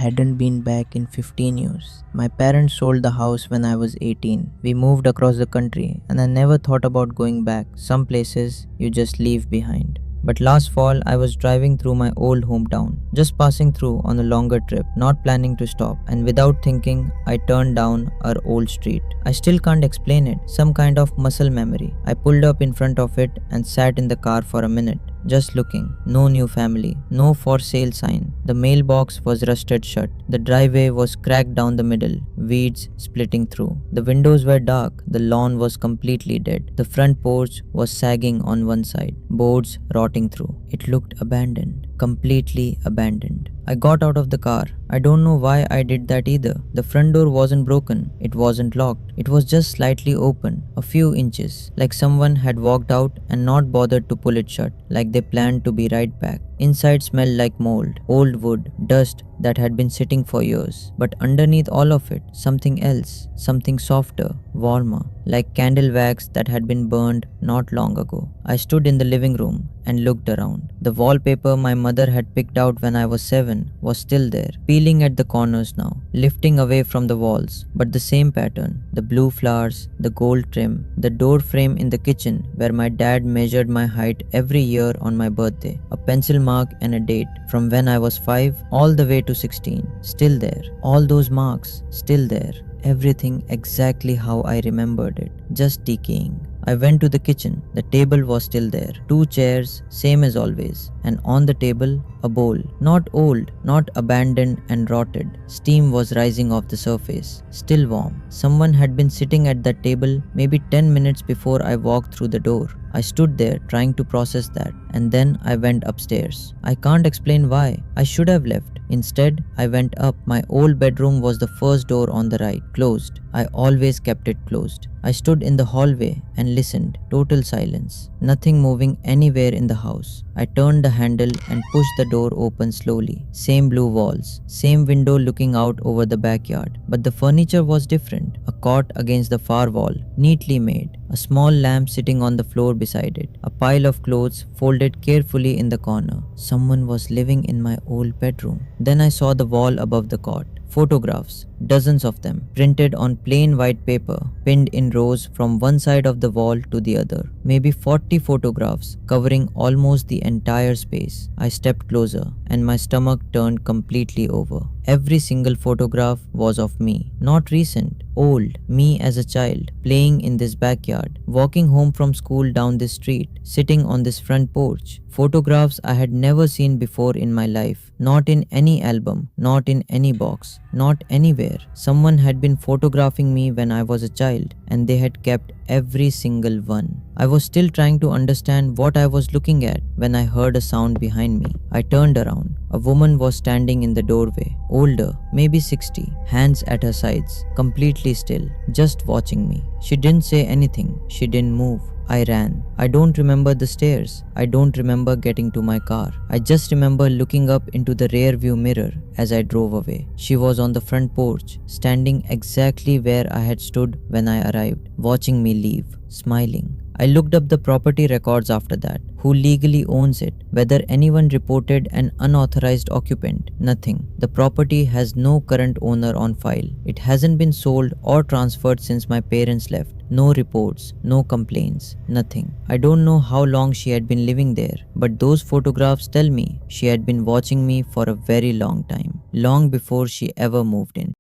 hadn't been back in 15 years. My parents sold the house when I was 18. We moved across the country and I never thought about going back. Some places you just leave behind. But last fall, I was driving through my old hometown, just passing through on a longer trip, not planning to stop, and without thinking, I turned down our old street. I still can't explain it, some kind of muscle memory. I pulled up in front of it and sat in the car for a minute, just looking. No new family, no for sale sign. The mailbox was rusted shut. The driveway was cracked down the middle, weeds splitting through. The windows were dark, the lawn was completely dead. The front porch was sagging on one side, boards rotting through. It looked abandoned, completely abandoned. I got out of the car. I don't know why I did that either. The front door wasn't broken, it wasn't locked. It was just slightly open, a few inches, like someone had walked out and not bothered to pull it shut, like they planned to be right back. Inside smelled like mold, old wood, dust that had been sitting for years. But underneath all of it, something else, something softer, warmer, like candle wax that had been burned not long ago. I stood in the living room and looked around. The wallpaper my mother had picked out when I was 7 was still there, peeling at the corners now, lifting away from the walls, but the same pattern, the blue flowers, the gold trim, the door frame in the kitchen where my dad measured my height every year on my birthday, a pencil mark and a date from when I was 5 all the way to 16, still there. All those marks, still there. Everything exactly how I remembered it, just decaying. I went to the kitchen. The table was still there. 2 chairs, same as always. And on the table, a bowl. Not old, not abandoned and rotted. Steam was rising off the surface, still warm. Someone had been sitting at that table maybe 10 minutes before I walked through the door. I stood there trying to process that, and then I went upstairs. I can't explain why. I should have left. Instead, I went up. My old bedroom was the first door on the right, closed. I always kept it closed. I stood in the hallway and listened. Total silence. Nothing moving anywhere in the house. I turned the handle and pushed the door open slowly. Same blue walls, same window looking out over the backyard. But the furniture was different. A cot against the far wall, neatly made. A small lamp sitting on the floor beside it. A pile of clothes folded carefully in the corner. Someone was living in my old bedroom. Then I saw the wall above the cot. Photographs, dozens of them, printed on plain white paper, pinned in rows from one side of the wall to the other. Maybe 40 photographs covering almost the entire space. I stepped closer and my stomach turned completely over. Every single photograph was of me, not recent, old, me as a child, playing in this backyard, walking home from school down this street, sitting on this front porch. Photographs I had never seen before in my life, not in any album, not in any box, not anywhere. Someone had been photographing me when I was a child, and they had kept every single one. I was still trying to understand what I was looking at when I heard a sound behind me. I turned around. A woman was standing in the doorway, older, maybe 60, hands at her sides, completely still, just watching me. She didn't say anything. She didn't move. I ran. I don't remember the stairs. I don't remember getting to my car. I just remember looking up into the rear view mirror as I drove away. She was on the front porch, standing exactly where I had stood when I arrived, watching me leave, smiling. I looked up the property records after that. Who legally owns it? Whether anyone reported an unauthorized occupant? Nothing. The property has no current owner on file. It hasn't been sold or transferred since my parents left. No reports, no complaints, nothing. I don't know how long she had been living there, but those photographs tell me she had been watching me for a very long time, long before she ever moved in.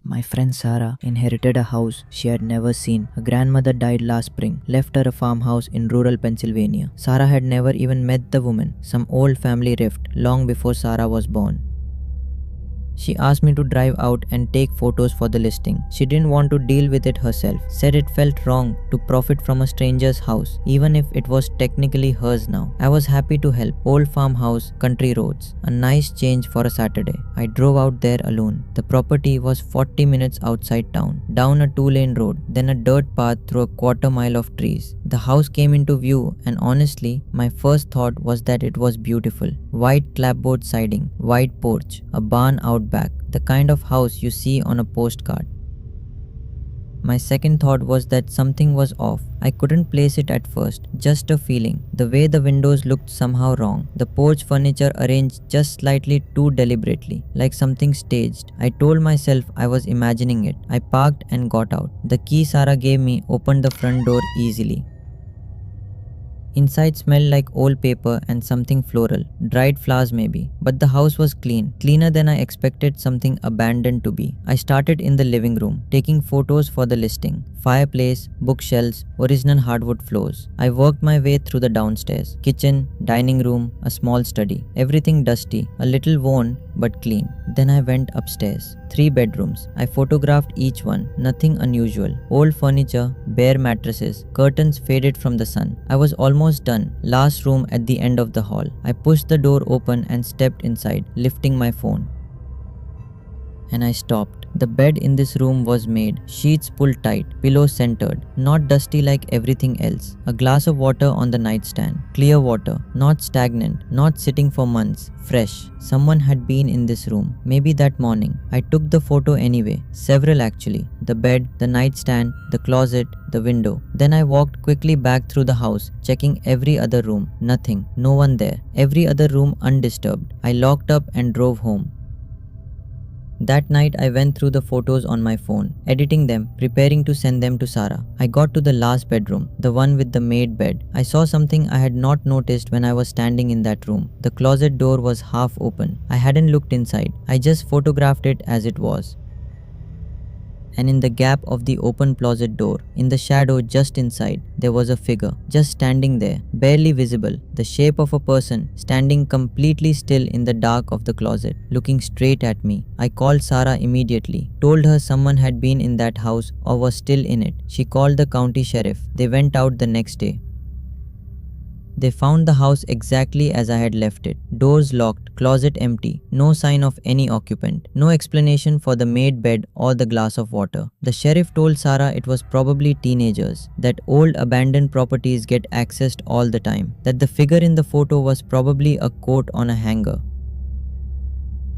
My friend Sarah inherited a house she had never seen. Her grandmother died last spring, left her a farmhouse in rural Pennsylvania. Sarah had never even met the woman, some old family rift, long before Sarah was born. She asked me to drive out and take photos for the listing. She didn't want to deal with it herself, said it felt wrong to profit from a stranger's house, even if it was technically hers now. I was happy to help. Old farmhouse, country roads, a nice change for a Saturday. I drove out there alone. The property was 40 minutes outside town, down a 2-lane road, then a dirt path through a quarter mile of trees. The house came into view, and honestly, my first thought was that it was beautiful. White clapboard siding, wide porch, a barn out back, the kind of house you see on a postcard. My second thought was that something was off. I couldn't place it at first, just a feeling. The way the windows looked somehow wrong. The porch furniture arranged just slightly too deliberately, like something staged. I told myself I was imagining it. I parked and got out. The key Sarah gave me opened the front door easily. Inside smelled like old paper and something floral, dried flowers maybe, but the house was clean, cleaner than I expected something abandoned to be. I started in the living room, taking photos for the listing. Fireplace, bookshelves, original hardwood floors. I worked my way through the downstairs, kitchen, dining room, a small study. Everything dusty, a little worn, but clean. Then I went upstairs. 3 bedrooms. I photographed each one, nothing unusual. Old furniture, bare mattresses, curtains faded from the sun. I was almost done. Last room at the end of the hall. I pushed the door open and stepped inside, lifting my phone. And I stopped. The bed in this room was made, sheets pulled tight, pillows centered, not dusty like everything else. A glass of water on the nightstand, clear water, not stagnant, not sitting for months, fresh. Someone had been in this room, maybe that morning. I took the photo anyway, several actually. The bed, the nightstand, the closet, the window. Then I walked quickly back through the house, checking every other room. Nothing, no one there. Every other room undisturbed. I locked up and drove home. That night I went through the photos on my phone, editing them, preparing to send them to Sarah. I got to the last bedroom, the one with the made bed. I saw something I had not noticed when I was standing in that room. The closet door was half open. I hadn't looked inside. I just photographed it as it was. And in the gap of the open closet door, in the shadow just inside, there was a figure, just standing there, barely visible, the shape of a person, standing completely still in the dark of the closet, looking straight at me. I called Sarah immediately, told her someone had been in that house or was still in it. She called the county sheriff. They went out the next day. They found the house exactly as I had left it. Doors locked, closet empty, no sign of any occupant, no explanation for the made bed or the glass of water. The sheriff told Sarah it was probably teenagers, that old abandoned properties get accessed all the time, that the figure in the photo was probably a coat on a hanger.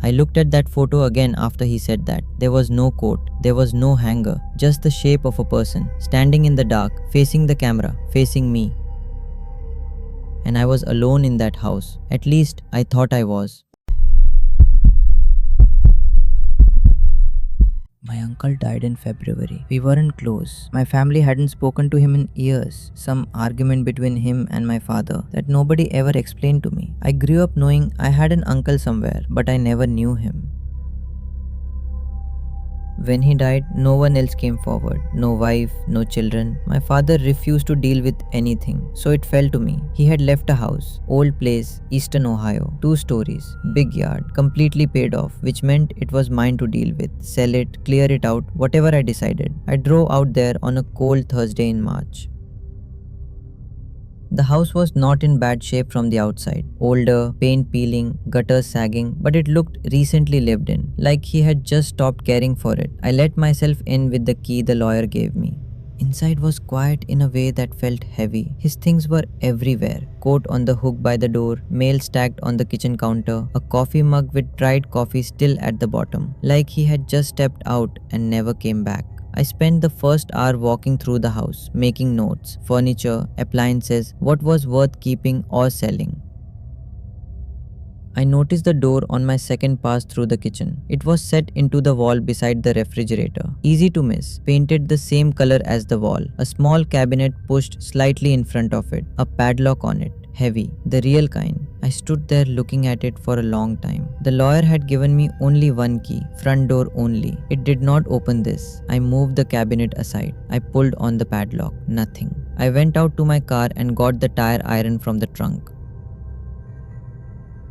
I looked at that photo again after he said that. There was no coat, there was no hanger, just the shape of a person, standing in the dark, facing the camera, facing me. And I was alone in that house. At least, I thought I was. My uncle died in February. We weren't close. My family hadn't spoken to him in years. Some argument between him and my father that nobody ever explained to me. I grew up knowing I had an uncle somewhere, but I never knew him. When he died, no one else came forward. No wife, no children. My father refused to deal with anything, so it fell to me. He had left a house, old place, Eastern Ohio, 2 stories, big yard, completely paid off, which meant it was mine to deal with, sell it, clear it out, whatever I decided. I drove out there on a cold Thursday in March. The house was not in bad shape from the outside. Older, paint peeling, gutters sagging, but it looked recently lived in, like he had just stopped caring for it. I let myself in with the key the lawyer gave me. Inside was quiet in a way that felt heavy. His things were everywhere. Coat on the hook by the door, mail stacked on the kitchen counter, a coffee mug with dried coffee still at the bottom, like he had just stepped out and never came back. I spent the first hour walking through the house, making notes, furniture, appliances, what was worth keeping or selling. I noticed the door on my second pass through the kitchen. It was set into the wall beside the refrigerator. Easy to miss, painted the same color as the wall. A small cabinet pushed slightly in front of it, a padlock on it. Heavy, the real kind. I stood there looking at it for a long time. The lawyer had given me only one key, front door only. It did not open this. I moved the cabinet aside. I pulled on the padlock. Nothing. I went out to my car and got the tire iron from the trunk.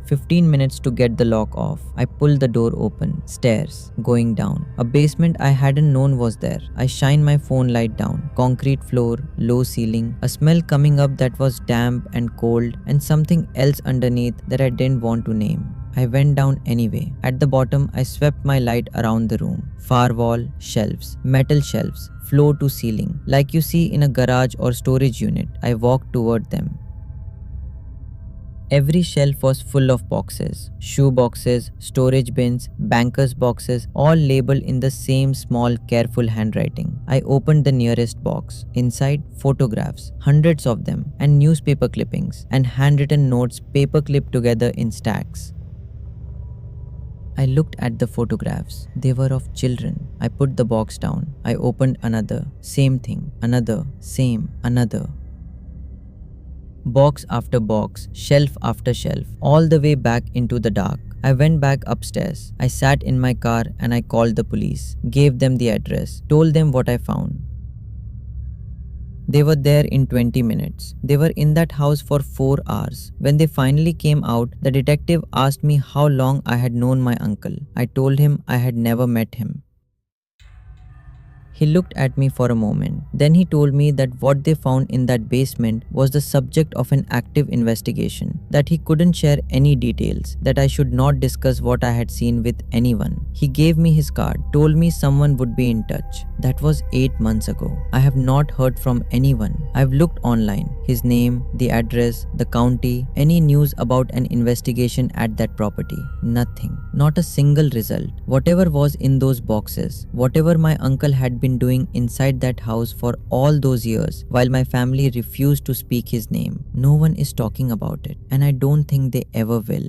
15 minutes to get the lock off. I pulled the door open. Stairs. Going down. A basement I hadn't known was there. I shined my phone light down. Concrete floor, low ceiling, a smell coming up that was damp and cold, and something else underneath that I didn't want to name. I went down anyway. At the bottom, I swept my light around the room. Far wall, shelves, metal shelves, floor to ceiling, like you see in a garage or storage unit. I walked toward them. Every shelf was full of boxes, shoe boxes, storage bins, bankers' boxes, all labeled in the same small, careful handwriting. I opened the nearest box. Inside, photographs, hundreds of them, and newspaper clippings, and handwritten notes paper clipped together in stacks. I looked at the photographs. They were of children. I put the box down. I opened another. Same thing. Another. Same. Another. Box after box, shelf after shelf, all the way back into the dark. I went back upstairs. I sat in my car and I called the police, gave them the address, told them what I found. They were there in 20 minutes. They were in that house for 4 hours. When they finally came out, the detective asked me how long I had known my uncle. I told him I had never met him. He looked at me for a moment. Then he told me that what they found in that basement was the subject of an active investigation, that he couldn't share any details, that I should not discuss what I had seen with anyone. He gave me his card, told me someone would be in touch. That was 8 months ago. I have not heard from anyone. I've looked online. His name, the address, the county, any news about an investigation at that property. Nothing. Not a single result. Whatever was in those boxes, whatever my uncle had been doing inside that house for all those years while my family refused to speak his name. No one is talking about it, and I don't think they ever will.